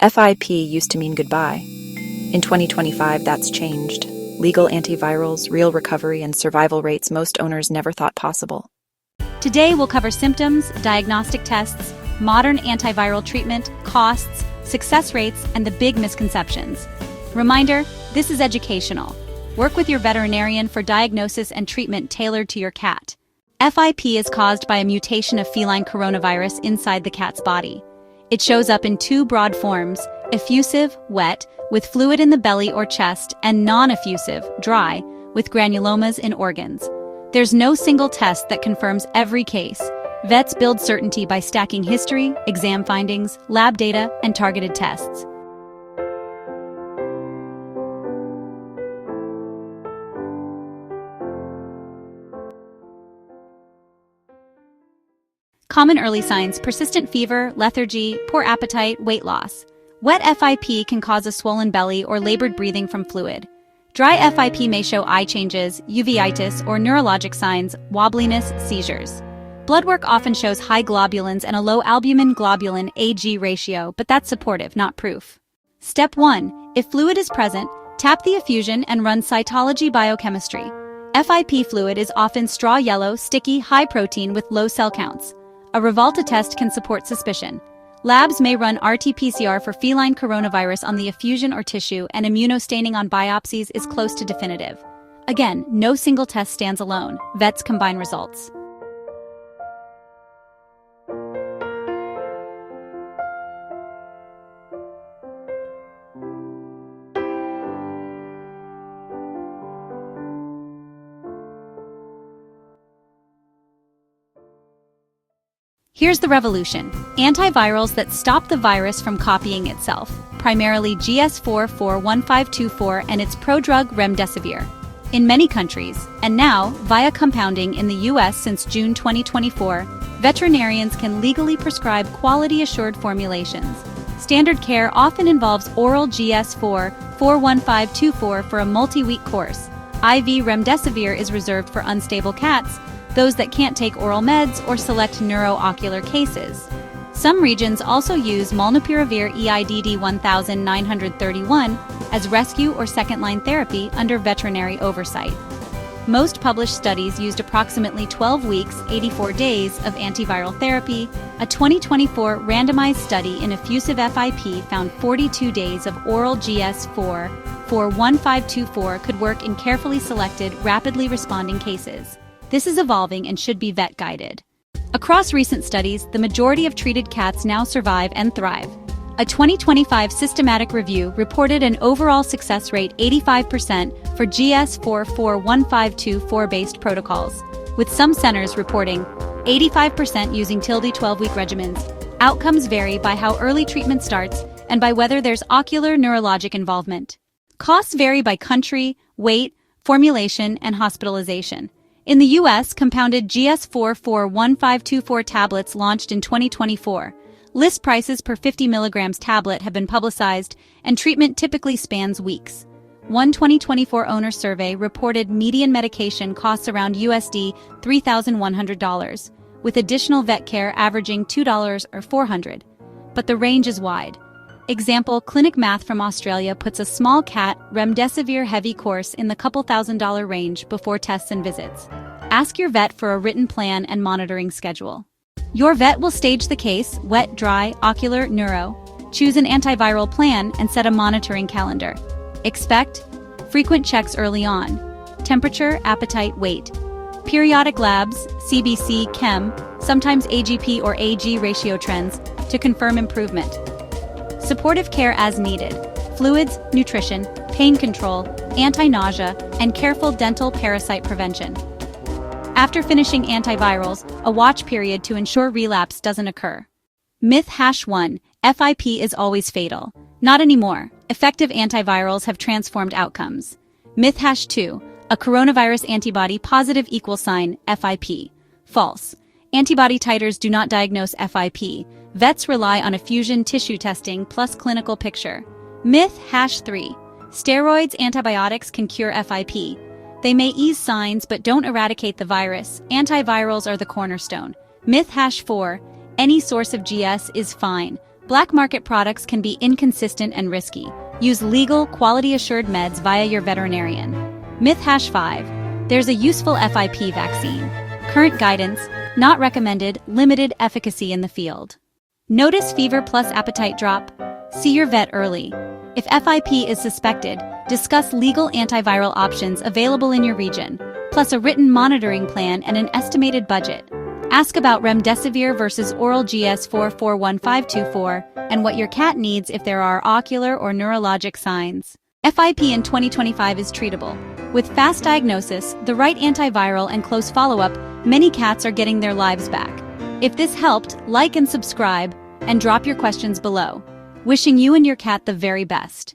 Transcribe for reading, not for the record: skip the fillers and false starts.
FIP used to mean goodbye. In 2025, that's changed. Legal antivirals, real recovery, and survival rates most owners never thought possible. Today we'll cover symptoms, diagnostic tests, modern antiviral treatment, costs, success rates, and the big misconceptions. Reminder, this is educational. Work with your veterinarian for diagnosis and treatment tailored to your cat. FIP is caused by a mutation of feline coronavirus inside the cat's body. It shows up in two broad forms: effusive, wet, with fluid in the belly or chest, and non-effusive, dry, with granulomas in organs. There's no single test that confirms every case. Vets build certainty by stacking history, exam findings, lab data, and targeted tests. Common early signs: persistent fever, lethargy, poor appetite, weight loss. Wet FIP can cause a swollen belly or labored breathing from fluid. Dry FIP may show eye changes, uveitis, or neurologic signs, wobbliness, seizures. Blood work often shows high globulins and a low albumin-globulin Ag ratio, but that's supportive, not proof. Step 1. If fluid is present, tap the effusion and run cytology biochemistry. FIP fluid is often straw yellow, sticky, high protein with low cell counts. A Revolta test can support suspicion. Labs may run RT-PCR for feline coronavirus on the effusion or tissue, and immunostaining on biopsies is close to definitive. Again, no single test stands alone. Vets combine results. Here's the revolution: antivirals that stop the virus from copying itself, primarily GS4-41524 and its prodrug Remdesivir. In many countries, and now, via compounding in the US since June 2024, veterinarians can legally prescribe quality-assured formulations. Standard care often involves oral GS4-41524 for a multi-week course. IV Remdesivir is reserved for unstable cats, those that can't take oral meds, or select neuroocular cases. Some regions also use Molnupiravir EIDD 1931 as rescue or second-line therapy under veterinary oversight. Most published studies used approximately 12 weeks, 84 days of antiviral therapy. A 2024 randomized study in effusive FIP found 42 days of oral GS4-41524 could work in carefully selected, rapidly responding cases. This is evolving and should be vet-guided. Across recent studies, the majority of treated cats now survive and thrive. A 2025 systematic review reported an overall success rate 85% for GS4-41524-based protocols, with some centers reporting 85% using tilde 12-week regimens. Outcomes vary by how early treatment starts and by whether there's ocular neurologic involvement. Costs vary by country, weight, formulation, and hospitalization. In the US, compounded GS4-41524 tablets launched in 2024. List prices per 50 milligrams tablet have been publicized, and treatment typically spans weeks. One 2024 owner survey reported median medication costs around USD $3,100, with additional vet care averaging $2 or $400. But the range is wide. Example, Clinic Math from Australia puts a small cat Remdesivir heavy course in the couple $1,000 range before tests and visits. Ask your vet for a written plan and monitoring schedule. Your vet will stage the case: wet, dry, ocular, neuro. Choose an antiviral plan and set a monitoring calendar. Expect frequent checks early on: temperature, appetite, weight. Periodic labs, CBC, Chem, sometimes AGP or AG ratio trends to confirm improvement. Supportive care as needed: fluids, nutrition, pain control, anti-nausea, and careful dental parasite prevention. After finishing antivirals, a watch period to ensure relapse doesn't occur. Myth #1: FIP is always fatal. Not anymore. Effective antivirals have transformed outcomes. Myth #2: a coronavirus antibody positive equal sign FIP. False. Antibody titers do not diagnose FIP. Vets rely on effusion tissue testing plus clinical picture. Myth #3: steroids, antibiotics can cure FIP. They may ease signs but don't eradicate the virus. Antivirals are the cornerstone. Myth #4: any source of GS is fine. Black market products can be inconsistent and risky. Use legal, quality-assured meds via your veterinarian. Myth #5. There's a useful FIP vaccine. Current guidance, not recommended, limited efficacy in the field. Notice fever plus appetite drop? See your vet early. If FIP is suspected, discuss legal antiviral options available in your region, plus a written monitoring plan and an estimated budget. Ask about Remdesivir versus oral GS441524 and what your cat needs if there are ocular or neurologic signs. FIP in 2025 is treatable. With fast diagnosis, the right antiviral, and close follow-up, many cats are getting their lives back. If this helped, like and subscribe, and drop your questions below. Wishing you and your cat the very best.